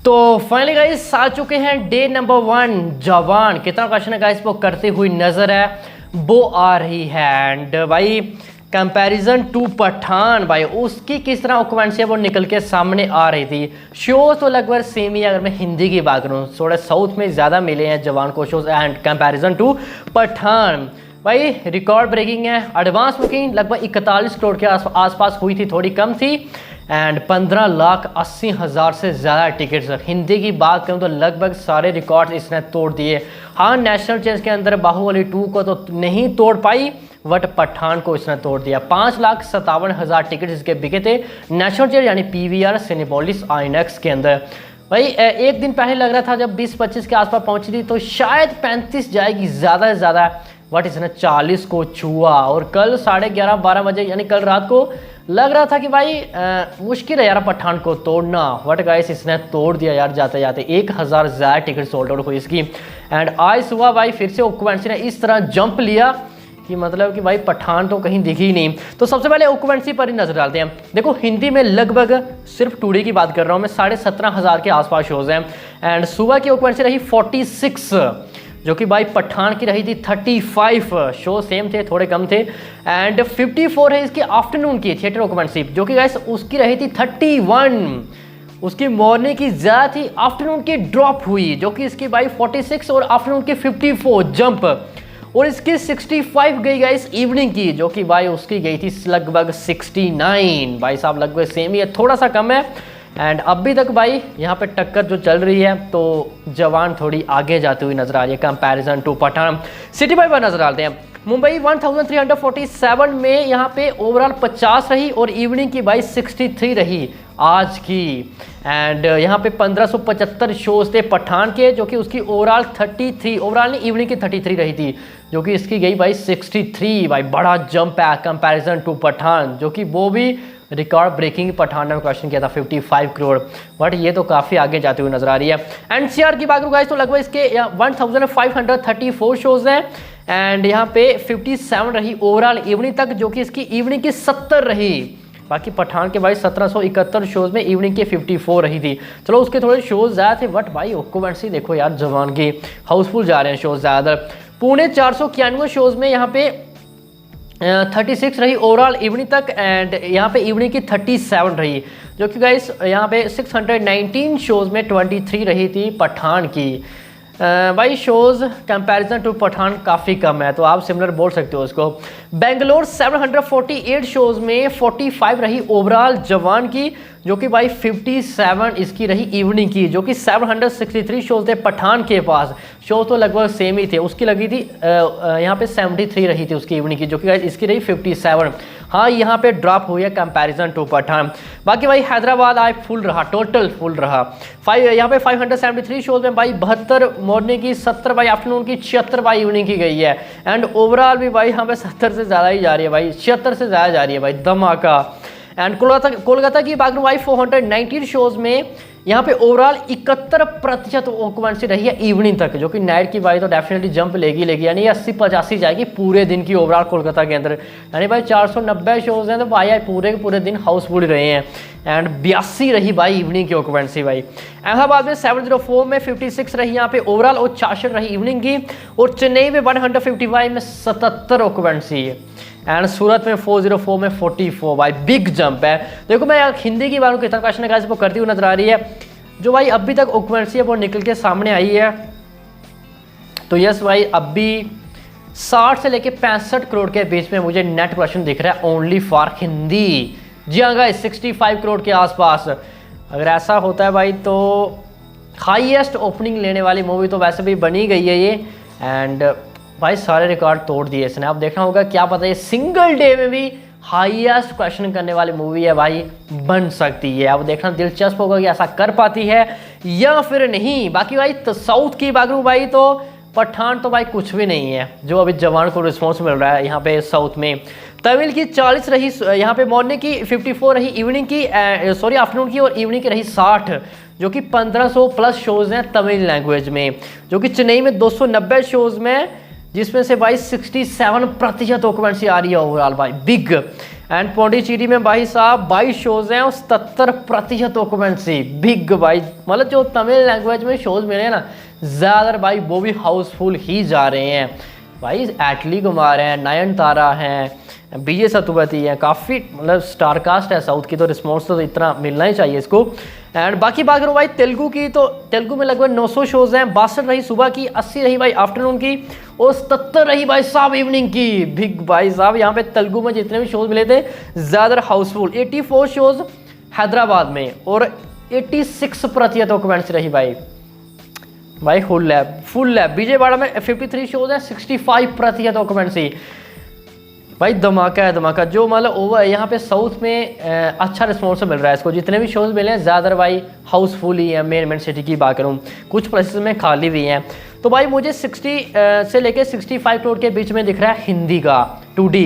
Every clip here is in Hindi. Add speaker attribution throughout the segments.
Speaker 1: तो फाइनली गाइस आ चुके हैं डे नंबर 1। जवान कितना क्वेश्चन है गाइस वो करती हुई नजर है, वो आ रही है। एंड भाई कंपैरिजन टू पठान, भाई उसकी किस तरह ऑक्यूपेंसी वो निकल के सामने आ रही थी। शो तो लगभग सेम ही, अगर मैं हिंदी की बात करूँ थोड़ा साउथ में ज़्यादा मिले हैं जवान को shows and comparison to Pathaan. भाई रिकॉर्ड ब्रेकिंग है। एडवांस बुकिंग लगभग 41 करोड़ के आसपास हुई थी, थोड़ी कम थी। एंड 15,80,000 से ज़्यादा टिकट्स। हिंदी की बात करूँ तो लगभग सारे रिकॉर्ड्स इसने तोड़ दिए। हाँ, नेशनल चेंज के अंदर बाहुबली 2 को तो नहीं तोड़ पाई, बट पठान को इसने तोड़ दिया। 5,57,000 टिकट इसके बिके थे नेशनल चेंज यानी PVR सिनेपोलिस आइनॉक्स के अंदर। भाई एक दिन पहले लग रहा था जब 20-25 के आसपास पहुंची थी तो शायद 35 जाएगी ज़्यादा से ज़्यादा, बट इसने 40 को छुआ। और कल 11:30-12 बजे यानी कल रात को लग रहा था कि भाई मुश्किल है यार पठान को तोड़ना, बट गाइस इसने तोड़ दिया यार। जाते जाते 1,000 ज़्यादा टिकट सोल्ड आउट हुई इसकी। एंड आज सुबह भाई फिर से ऑक्यूपेंसी ने इस तरह जंप लिया कि मतलब कि भाई पठान तो कहीं दिखी ही नहीं। तो सबसे पहले ऑक्यूपेंसी पर ही नजर डालते हैं। देखो हिंदी में लगभग सिर्फ टूडे की बात कर रहा हूँ मैं, 17,500 के आसपास शोज हैं। एंड सुबह की ऑक्यूपेंसी रही 46, जो कि भाई पठान की रही थी 35। शो सेम थे, थोड़े कम थे। एंड 54 है इसकी आफ्टरनून की थिएटर ऑक्यूपेंसी, जो कि गाइस उसकी रही थी 31। उसकी मॉर्निंग की ज़्यादा थी, आफ्टरनून की ड्रॉप हुई, जो कि इसकी भाई 46 और आफ्टरनून की 54 जंप। और इसकी 65 गई गाइस इवनिंग की, जो कि भाई उसकी गई थी लगभग 69। भाई साहब लगभग सेम ही है, थोड़ा सा कम है। एंड अभी तक भाई यहाँ पे टक्कर जो चल रही है तो जवान थोड़ी आगे जाती हुई नजर आ रही है comparison to Pathaan. City by पर नजर डालते हैं। मुंबई 1347 में यहाँ पे ओवरऑल 50 रही और इवनिंग की भाई 63 रही आज की। एंड यहाँ पे 1575 शोज थे पठान के, जो कि उसकी ओवरऑल 33, ओवरऑल नहीं इवनिंग की 33 रही थी, जो कि इसकी गई भाई 63। भाई बड़ा जंप है कंपैरिजन टू पठान, जो कि वो भी रिकॉर्ड ब्रेकिंग पठान ने क्वेश्चन किया था 55 करोड़, बट ये तो काफ़ी आगे जाते हुए नजर आ रही है। एनसीआर की बात करूँ गाइस तो लगभग इसके 1534 शोज हैं। एंड यहाँ पे 57 रही ओवरऑल इवनिंग तक, जो कि इसकी इवनिंग की 70 रही। बाकी पठान के भाई 1771 शोज में इवनिंग के 54 रही थी। चलो उसके थोड़े शोज ज़्यादा थे, बट भाई ऑक्यूपेंसी देखो यार जवान की हाउसफुल जा रहे हैं शोज ज़्यादा। पुणे 491 शोज में यहाँ पे 36 रही ओवरऑल इवनिंग तक। एंड यहाँ पे इवनिंग की 37 रही, जो कि गाइस यहाँ पे 619 शोज में 23 रही थी पठान की। भाई शोज कंपैरिजन टू पठान काफ़ी कम है, तो आप सिमिलर बोल सकते हो उसको। बेंगलोर 748 शोज में 45 रही ओवरऑल जवान की, जो कि भाई 57 इसकी रही इवनिंग की, जो कि 763 शोज थे पठान के पास। शो तो लगभग सेम ही थे, उसकी लगी थी यहाँ पे 73 रही थी उसकी इवनिंग की, जो कि इसकी रही 57। हाँ यहाँ पे ड्रॉप हुई है कंपैरिजन टू पठान। बाकी भाई हैदराबाद आज फुल रहा, टोटल फुल रहा। यहाँ पे 573 शोज में भाई 72 मॉर्निंग की, 70 बाई आफ्टरनून की, 76 बाई इवनिंग की गई है। एंड ओवरऑल भी भाई यहाँ पे 70 से ज़्यादा ही जा रही है भाई, 76 से ज़्यादा जा रही है भाई, धमाका। एंड कोलकाता की बात करूँ भाई 419 शोज में यहाँ पे ओवरऑल 71% ऑक्यूपेंसी रही है इवनिंग तक, जो कि नाइट की भाई तो डेफिनेटली जंप लेगी यानी 80-85 जाएगी पूरे दिन की ओवरऑल कोलकाता के अंदर। यानी भाई 490 शोज हैं, तो भाई आज पूरे के पूरे दिन हाउसफुल रहे हैं। एंड 82 रही भाई इवनिंग की ऑक्यूपेंसी भाई। अहमदाबाद में 704 में 56 रही यहाँ पे ओवरऑल और 66 रही इवनिंग की। और चेन्नई में 155 में 77 ऑक्यूपेंसी है। एंड सूरत में 404 में 44। भाई बिग जंप है। देखो मैं हिंदी की बात कितना क्वेश्चन है वो करती हुई नजर आ रही है, जो भाई अभी तक ऑक्यूपेंसी है वो निकल के सामने आई है। तो यस भाई अभी 60 से लेके 65 करोड़ के बीच में मुझे नेट क्वेश्चन दिख रहा है ओनली फॉर हिंदी। जी हाँ गाइस 65 करोड़ के आसपास। अगर ऐसा होता है भाई तो हाईएस्ट ओपनिंग लेने वाली मूवी तो वैसे भी बनी गई है ये। एंड भाई सारे रिकॉर्ड तोड़ दिए इसने। आप देखना होगा, क्या पता ये सिंगल डे में भी हाईएस्ट क्वेश्चन करने वाली मूवी है भाई, बन सकती है। अब देखना दिलचस्प होगा कि ऐसा कर पाती है या फिर नहीं। बाकी भाई तो साउथ की बात करूँ भाई तो पठान तो भाई कुछ भी नहीं है, जो अभी जवान को रिस्पॉन्स मिल रहा है यहाँ पे साउथ में। तमिल की 40 रही यहाँ पे मॉर्निंग की, 54 रही इवनिंग की, सॉरी आफ्टरनून की, और इवनिंग की रही 60, जो कि 1500 प्लस शोज हैं तमिल लैंग्वेज में। जो कि चेन्नई में 290 शोज में, जिसमें से भाई 67% ऑक्यूपेंसी आ रही है ओवरऑल भाई, बिग। एंड पौंडीचेरी में भाई साहब 22 शोज हैं और 77% ऑक्यूपेंसी। बिग भाई, मतलब जो तमिल लैंग्वेज में शोज मिले हैं ना ज़्यादातर भाई वो भी हाउसफुल ही जा रहे हैं भाई। एटली कुमार हैं, नयनतारा हैं, विजय सेतुपति हैं, काफ़ी मतलब स्टार कास्ट है साउथ की, तो रिस्पॉन्स तो इतना मिलना ही चाहिए इसको। एंड बाकी बात करूँ भाई तेलुगु की, तो तेलुगु में लगभग 900 शोज़ हैं। 62 रही सुबह की, 80 रही भाई आफ्टरनून की और 77 रही भाई साहब इवनिंग की। बिग भाई साहब यहाँ पे तेलुगु में जितने भी शोज़ मिले थे ज़्यादातर हाउसफुल। 84 शोज़ हैदराबाद में और 86% ऑक्यूपेंसी रही भाई फुल लैब। विजयवाड़ा में 53 शोज़ हैं, 65% ऑक्यूपेंसी। भाई धमाका है धमाका। जो मतलब ओवर यहाँ पे साउथ में अच्छा रिस्पॉन्स मिल रहा है इसको, जितने भी शोज़ मिले हैं ज़्यादातर भाई हाउसफुल ही है। मेन सिटी की बात करूँ, कुछ प्लेसेस में खाली भी हैं। तो भाई मुझे 60 से लेके 65 करोड़ के बीच में दिख रहा है हिंदी का 2D।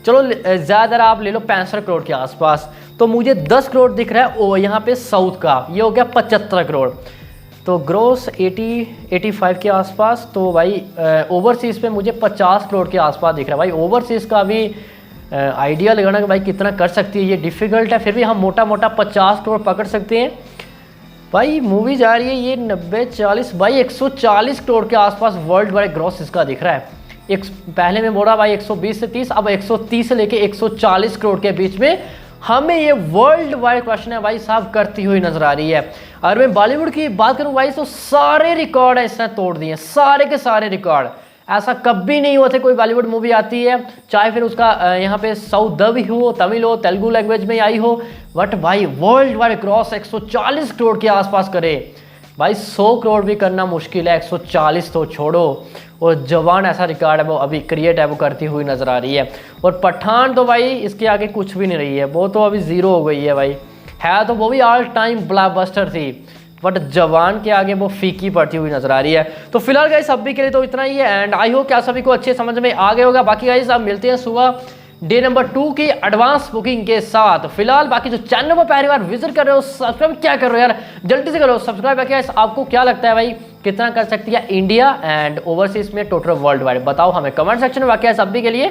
Speaker 1: चलो ज़्यादातर आप ले लो 65 करोड़ के आसपास। तो मुझे 10 करोड़ दिख रहा है यहाँ पे साउथ का, ये हो गया 75 करोड़। तो ग्रोस 80-85 के आसपास। तो भाई ओवरसीज़ पे मुझे 50 करोड़ के आसपास दिख रहा है भाई। ओवरसीज़ का भी आइडिया लगाना कि भाई कितना कर सकती है, ये डिफ़िकल्ट है, फिर भी हम मोटा मोटा 50 करोड़ पकड़ सकते हैं। भाई मूवी जा रही है ये 90-40 भाई 140 करोड़ के आसपास वर्ल्ड वाइड ग्रॉस इसका दिख रहा है। पहले में बोला भाई 120 से 30, अब 130 से लेके 140 करोड़ के बीच में हमें ये वर्ल्ड वाइड क्वेश्चन है भाई साहब करती हुई नजर आ रही है। और मैं बॉलीवुड की बात करूं भाई तो सारे रिकॉर्ड है इसने तोड़ दिए, सारे के सारे रिकॉर्ड। ऐसा कभी नहीं हुआ था कोई बॉलीवुड मूवी आती है, चाहे फिर उसका यहाँ पे साउथ डब ही हो, तमिल हो, तेलुगु लैंग्वेज में आई हो, बट भाई वर्ल्ड वाइड क्रॉस 140 करोड़ के आसपास करे। भाई 100 करोड़ भी करना मुश्किल है, 140 तो छोड़ो। और जवान ऐसा रिकॉर्ड है वो अभी क्रिएट है वो करती हुई नजर आ रही है। और पठान तो भाई इसके आगे कुछ भी नहीं रही है, वो तो अभी जीरो हो गई है भाई। है तो वो भी ऑल टाइम ब्लॉकबस्टर थी, बट जवान के आगे वो फीकी पड़ती हुई नजर आ रही है। तो फिलहाल गाइस अभी के लिए तो इतना ही है। एंड आई होप क्या सभी को अच्छे समझ में आ गए होगा। बाकी गाइस आप मिलते हैं सुबह डे नंबर 2 की एडवांस बुकिंग के साथ। फिलहाल बाकी जो चैनल पर पहली बार विजिट कर रहे हो, सब्सक्राइब क्या कर रहे हो यार, जल्दी से करो सब्सक्राइब। क्या आपको क्या लगता है भाई कितना कर सकती है इंडिया एंड ओवरसीज में टोटल वर्ल्ड वाइड, बताओ हमें कमेंट सेक्शन में। बाकी सभी के लिए